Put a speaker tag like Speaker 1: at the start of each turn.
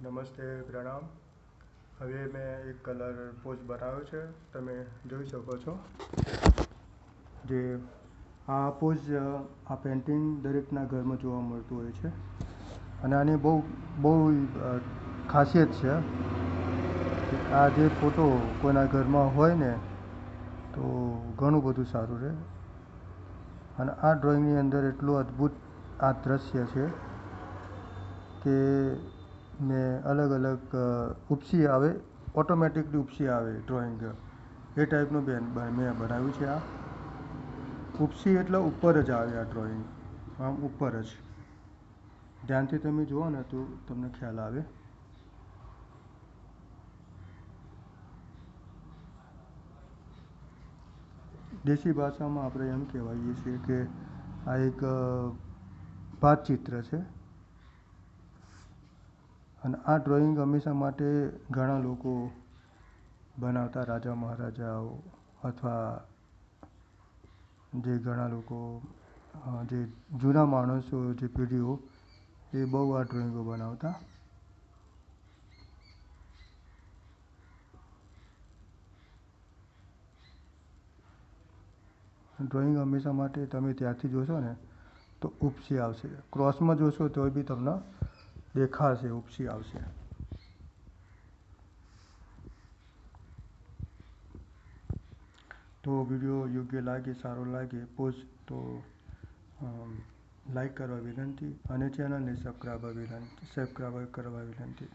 Speaker 1: નમસ્તે, પ્રણામ. હવે મેં એક કલર પોસ્ટ બનાવ્યો છે, તમે જોઈ શકો છો. જે આ પોઝ આ પેન્ટિંગ દરેકના ઘરમાં જોવા મળતું હોય છે અને આની બહુ બહુ ખાસિયત છે કે આ જે ફોટો કોઈના ઘરમાં હોય ને તો ઘણું બધું સારું રહે. અને આ ડ્રોઈંગની અંદર એટલું અદ્ભુત આ દ્રશ્ય છે કે મેં અલગ અલગ ઉપસી આવે, ઓટોમેટિકલી ઉપસી આવે ડ્રોઈંગ, એ ટાઈપનું મેં બનાવ્યું છે. આ ઉપસી એટલે ઉપર જ આવે આ ડ્રોઈંગ, આમ ઉપર જ. ધ્યાનથી તમે જુઓ ને તો તમને ખ્યાલ આવે. દેશી ભાષામાં આપણે એમ કહેવાઈએ છીએ કે આ એક ભાતચિત્ર છે. અને આ ડ્રોઈંગ હંમેશા માટે ઘણા લોકો બનાવતા, રાજા મહારાજાઓ અથવા જે ઘણા લોકો જે જૂના માણસો, જે પેઢીઓ, એ બહુ આ ડ્રોઈંગો બનાવતા. ડ્રોઈંગ હંમેશા માટે તમે ત્યાંથી જોશો ને તો ઉપસી આવશે, ક્રોસમાં જોશો તોય બી તમને દેખાશે ઉપસી આવશે. તો વિડીયો યોગ્ય લાગે, સારો લાગે પોસ્ટ તો લાઈક કરવા વિનંતી અને ચેનલને સબસ્ક્રાઈબ કરવા વિનંતી.